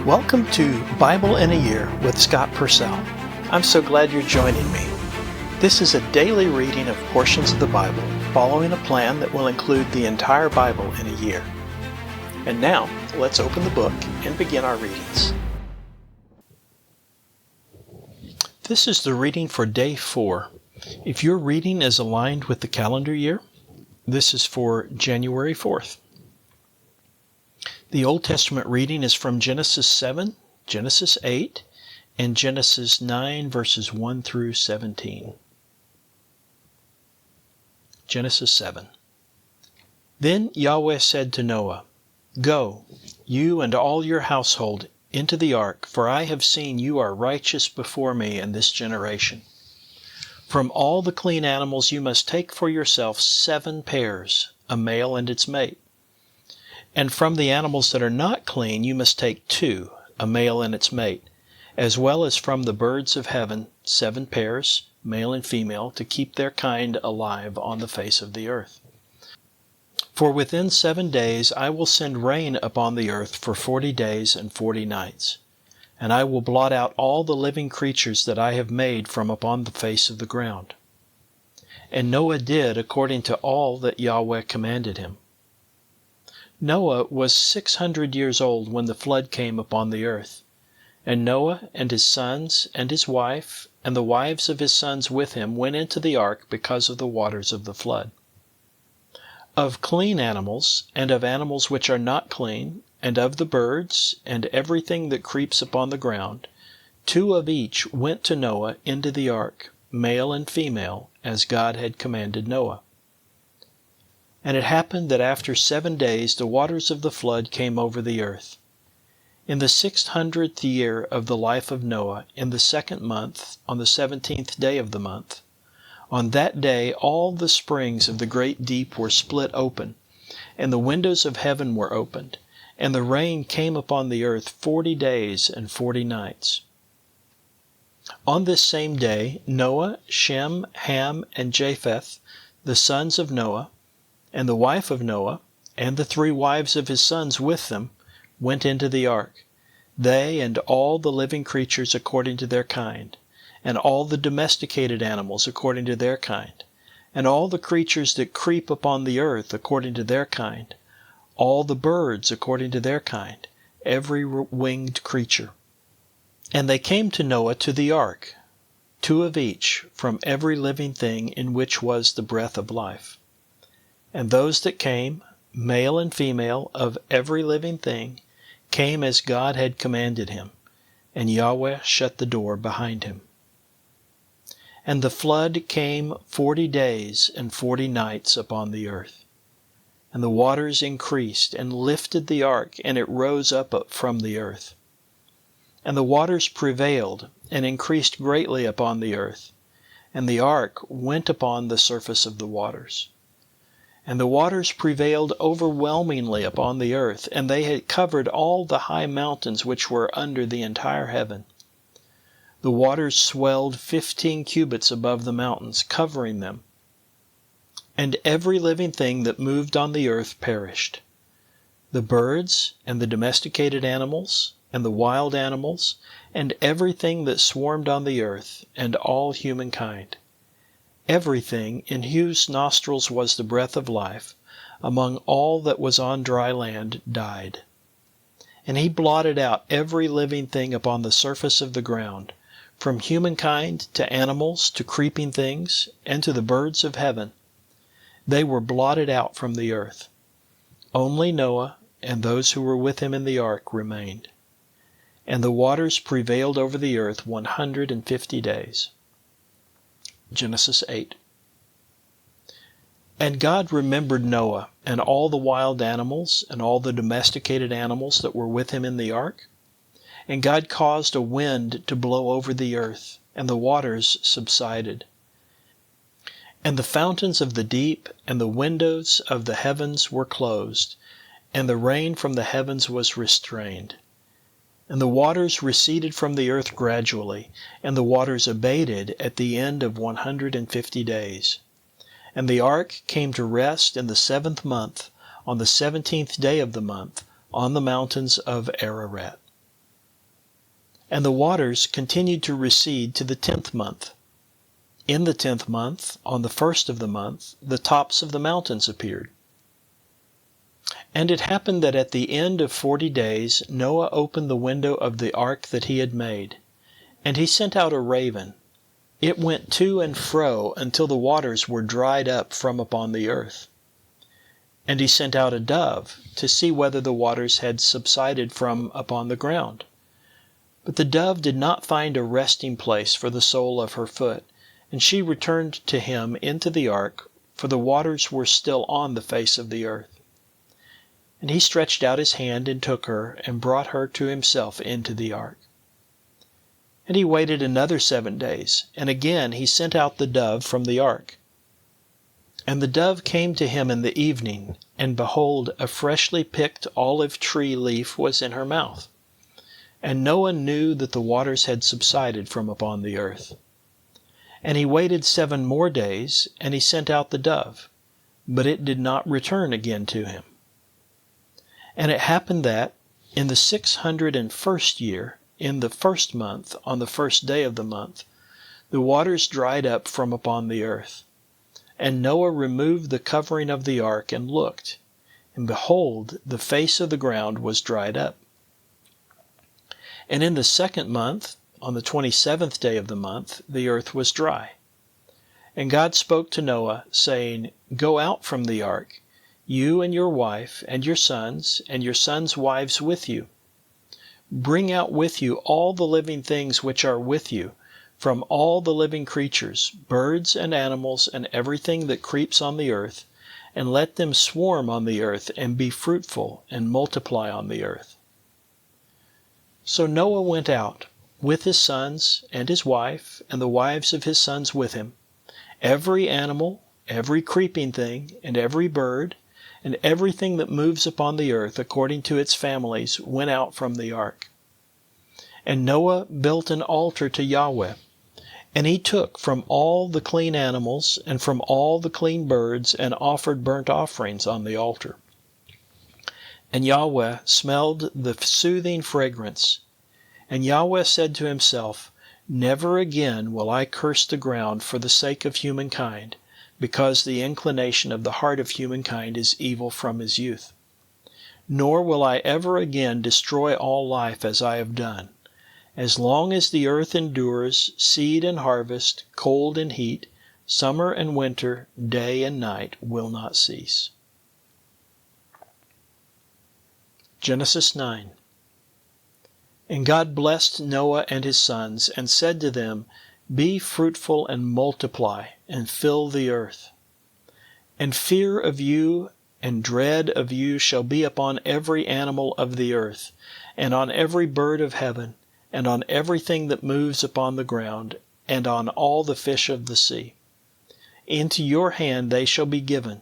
Welcome to Bible in a Year with Scott Purcell. I'm so glad you're joining me. This is a daily reading of portions of the Bible, following a plan that will include the entire Bible in a year. And now, let's open the book and begin our readings. This is the reading for day 4. If your reading is aligned with the calendar year, this is for January 4th. The Old Testament reading is from Genesis 7, Genesis 8, and Genesis 9, verses 1 through 17. Genesis 7. Then Yahweh said to Noah, "Go, you and all your household, into the ark, for I have seen you are righteous before me in this generation. From all the clean animals you must take for yourself 7 pairs, a male and its mate. And from the animals that are not clean you must take 2, a male and its mate, as well as from the birds of heaven 7 pairs, male and female, to keep their kind alive on the face of the earth. For within 7 days I will send rain upon the earth for 40 days and 40 nights. And I will blot out all the living creatures that I have made from upon the face of the ground." And Noah did according to all that Yahweh commanded him. Noah was 600 years old when the flood came upon the earth. And Noah and his sons and his wife and the wives of his sons with him went into the ark because of the waters of the flood. Of clean animals, and of animals which are not clean, and of the birds, and everything that creeps upon the ground, 2 of each went to Noah into the ark, male and female, as God had commanded Noah. And it happened that after 7 days the waters of the flood came over the earth. In the 600th year of the life of Noah, in the 2nd month, on the 17th day of the month, on that day all the springs of the great deep were split open, and the windows of heaven were opened, and the rain came upon the earth 40 days and 40 nights. On this same day Noah, Shem, Ham, and Japheth, the sons of Noah, and the wife of Noah, and the 3 wives of his sons with them, went into the ark, they and all the living creatures according to their kind, and all the domesticated animals according to their kind, and all the creatures that creep upon the earth according to their kind, all the birds according to their kind, every winged creature. And they came to Noah to the ark, 2 of each, from every living thing in which was the breath of life. And those that came, male and female, of every living thing, came as God had commanded him, and Yahweh shut the door behind him. And the flood came 40 days and 40 nights upon the earth. And the waters increased and lifted the ark, and it rose up from the earth. And the waters prevailed and increased greatly upon the earth, and the ark went upon the surface of the waters. And the waters prevailed overwhelmingly upon the earth, and they had covered all the high mountains which were under the entire heaven. The waters swelled 15 cubits above the mountains, covering them. And every living thing that moved on the earth perished. The birds, and the domesticated animals, and the wild animals, and everything that swarmed on the earth, and all humankind. Everything in whose nostrils was the breath of life, among all that was on dry land, died. And he blotted out every living thing upon the surface of the ground, from humankind to animals to creeping things, and to the birds of heaven. They were blotted out from the earth. Only Noah and those who were with him in the ark remained. And the waters prevailed over the earth 150 days. Genesis 8. And God remembered Noah and all the wild animals and all the domesticated animals that were with him in the ark. And God caused a wind to blow over the earth, and the waters subsided. And the fountains of the deep and the windows of the heavens were closed, and the rain from the heavens was restrained. And the waters receded from the earth gradually, and the waters abated at the end of 150 days. And the ark came to rest in the 7th month, on the 17th day of the month, on the mountains of Ararat. And the waters continued to recede to the 10th month. In the 10th month, on the 1st of the month, the tops of the mountains appeared. And it happened that at the end of 40 days Noah opened the window of the ark that he had made, and he sent out a raven. It went to and fro until the waters were dried up from upon the earth. And he sent out a dove to see whether the waters had subsided from upon the ground. But the dove did not find a resting place for the sole of her foot, and she returned to him into the ark, for the waters were still on the face of the earth. And he stretched out his hand and took her, and brought her to himself into the ark. And he waited another 7 days, and again he sent out the dove from the ark. And the dove came to him in the evening, and behold, a freshly picked olive tree leaf was in her mouth. And Noah knew that the waters had subsided from upon the earth. And he waited 7 more days, and he sent out the dove, but it did not return again to him. And it happened that, in the 601st year, in the 1st month, on the 1st day of the month, the waters dried up from upon the earth. And Noah removed the covering of the ark and looked, and behold, the face of the ground was dried up. And in the 2nd month, on the 27th day of the month, the earth was dry. And God spoke to Noah, saying, Go out from the ark, you and your wife, and your sons wives with you. Bring out with you all the living things which are with you, from all the living creatures, birds and animals, and everything that creeps on the earth, and let them swarm on the earth, and be fruitful, and multiply on the earth. So Noah went out, with his sons, and his wife, and the wives of his sons with him. Every animal, every creeping thing, and every bird, and everything that moves upon the earth according to its families went out from the ark. And Noah built an altar to Yahweh, and he took from all the clean animals and from all the clean birds and offered burnt offerings on the altar. And Yahweh smelled the soothing fragrance. And Yahweh said to himself, Never again will I curse the ground for the sake of humankind, because the inclination of the heart of humankind is evil from his youth. Nor will I ever again destroy all life as I have done. As long as the earth endures, seed and harvest, cold and heat, summer and winter, day and night will not cease. Genesis 9. And God blessed Noah and his sons, and said to them, Be fruitful and multiply, and fill the earth. And fear of you and dread of you shall be upon every animal of the earth, and on every bird of heaven, and on everything that moves upon the ground, and on all the fish of the sea. Into your hand they shall be given.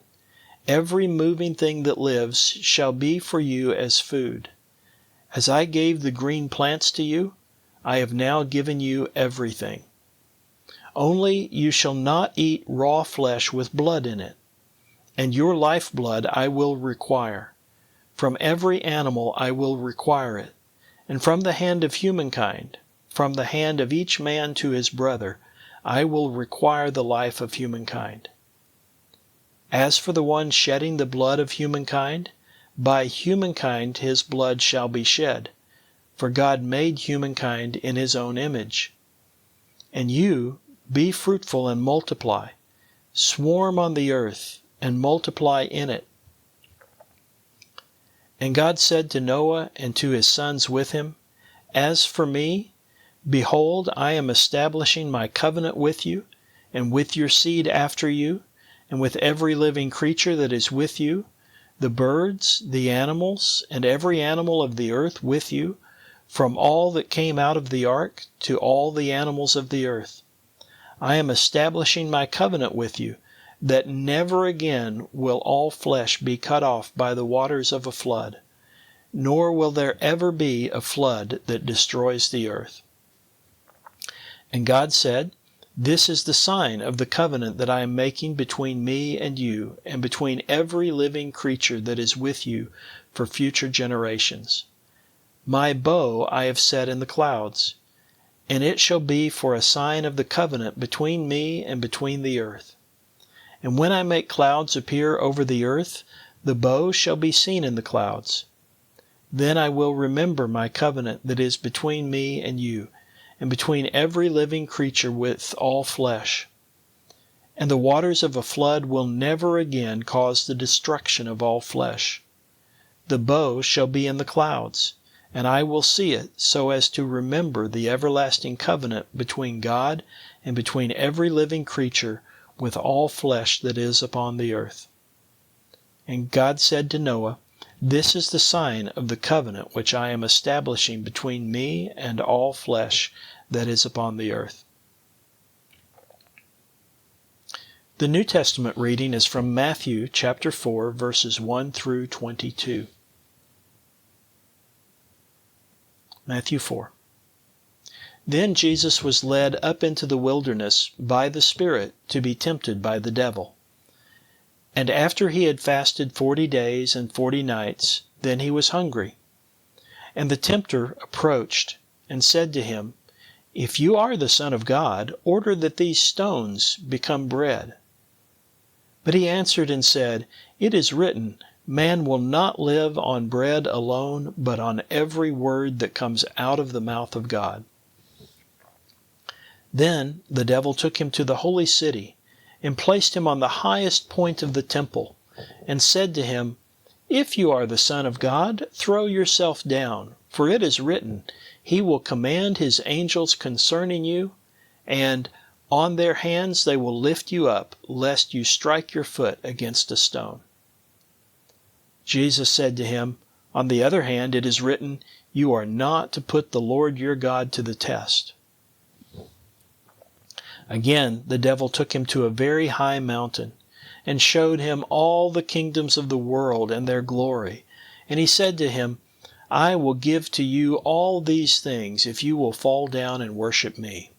Every moving thing that lives shall be for you as food. As I gave the green plants to you, I have now given you everything. Only you shall not eat raw flesh with blood in it, and your lifeblood I will require. From every animal I will require it, and from the hand of humankind, from the hand of each man to his brother, I will require the life of humankind. As for the one shedding the blood of humankind, by humankind his blood shall be shed, for God made humankind in his own image. And you, be fruitful and multiply, swarm on the earth, and multiply in it. And God said to Noah and to his sons with him, As for me, behold, I am establishing my covenant with you, and with your seed after you, and with every living creature that is with you, the birds, the animals, and every animal of the earth with you, from all that came out of the ark to all the animals of the earth. I am establishing my covenant with you, that never again will all flesh be cut off by the waters of a flood, nor will there ever be a flood that destroys the earth. And God said, This is the sign of the covenant that I am making between me and you, and between every living creature that is with you for future generations. My bow I have set in the clouds, and it shall be for a sign of the covenant between me and between the earth. And when I make clouds appear over the earth, the bow shall be seen in the clouds. Then I will remember my covenant that is between me and you, and between every living creature with all flesh. And the waters of a flood will never again cause the destruction of all flesh. The bow shall be in the clouds, and I will see it so as to remember the everlasting covenant between God and between every living creature with all flesh that is upon the earth. And God said to Noah, This is the sign of the covenant which I am establishing between me and all flesh that is upon the earth. The New Testament reading is from Matthew chapter 4, verses 1 through 22. Matthew 4. Then Jesus was led up into the wilderness by the Spirit to be tempted by the devil. And after he had fasted 40 days and 40 nights, then he was hungry. And the tempter approached and said to him, If you are the Son of God, order that these stones become bread. But he answered and said, It is written, Man will not live on bread alone, but on every word that comes out of the mouth of God. Then the devil took him to the holy city, and placed him on the highest point of the temple, and said to him, If you are the Son of God, throw yourself down, for it is written, He will command His angels concerning you, and on their hands they will lift you up, lest you strike your foot against a stone. Jesus said to him, On the other hand, it is written, You are not to put the Lord your God to the test. Again, the devil took him to a very high mountain, and showed him all the kingdoms of the world and their glory. And he said to him, I will give to you all these things, if you will fall down and worship me.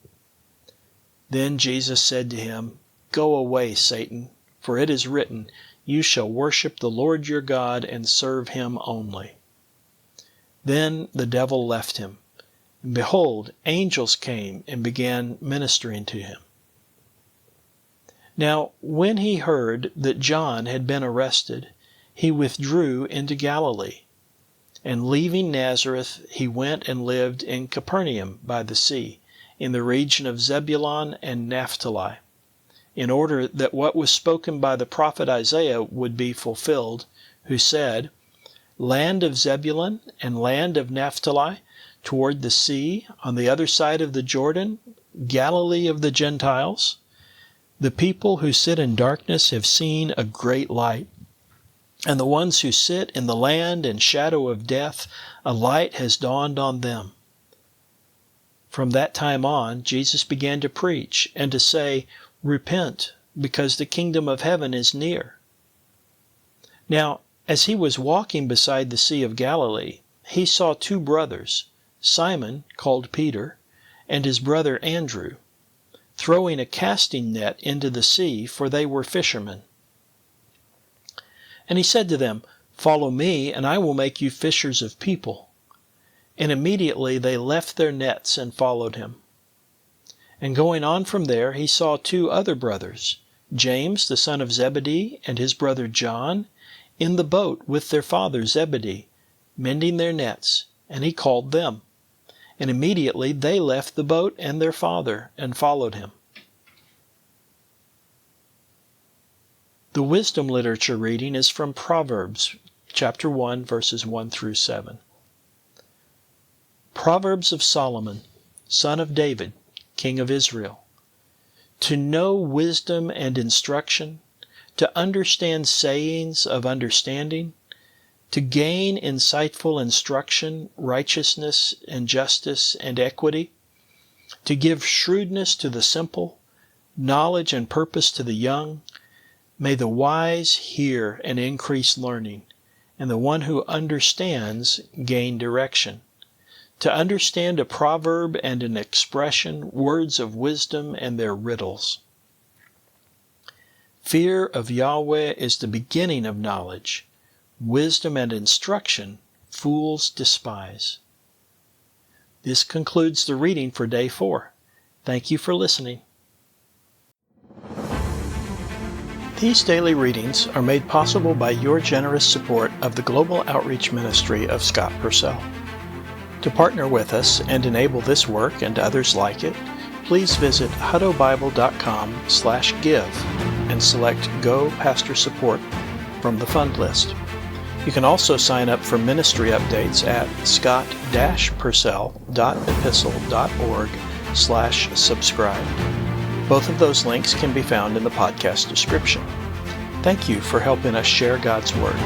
Then Jesus said to him, Go away, Satan, for it is written, You shall worship the Lord your God and serve Him only. Then the devil left him, and behold, angels came and began ministering to him. Now, when he heard that John had been arrested, he withdrew into Galilee. And leaving Nazareth, he went and lived in Capernaum by the sea, in the region of Zebulun and Naphtali, in order that what was spoken by the prophet Isaiah would be fulfilled, who said, Land of Zebulun and land of Naphtali, toward the sea, on the other side of the Jordan, Galilee of the Gentiles. The people who sit in darkness have seen a great light, and the ones who sit in the land and shadow of death, a light has dawned on them. From that time on, Jesus began to preach and to say, Repent, because the kingdom of heaven is near. Now, as he was walking beside the Sea of Galilee, he saw two brothers, Simon, called Peter, and his brother Andrew, throwing a casting net into the sea, for they were fishermen. And he said to them, Follow me, and I will make you fishers of people. And immediately they left their nets and followed him. And going on from there, he saw two other brothers, James the son of Zebedee and his brother John, in the boat with their father Zebedee, mending their nets, and he called them. And immediately they left the boat and their father and followed him. The wisdom literature reading is from Proverbs chapter 1, verses 1 through 7. Proverbs of Solomon, son of David, king of Israel. To know wisdom and instruction, to understand sayings of understanding, to gain insightful instruction, righteousness and justice and equity, to give shrewdness to the simple, knowledge and purpose to the young. May the wise hear and increase learning, and the one who understands gain direction. To understand a proverb and an expression, words of wisdom and their riddles. Fear of Yahweh is the beginning of knowledge. Wisdom and instruction fools despise. This concludes the reading for Day 4. Thank you for listening. These daily readings are made possible by your generous support of the Global Outreach Ministry of Scott Purcell. To partner with us and enable this work and others like it, please visit huttobible.com/give and select Go Pastor Support from the fund list. You can also sign up for ministry updates at scott-purcell.epistle.org/subscribe. Both of those links can be found in the podcast description. Thank you for helping us share God's Word.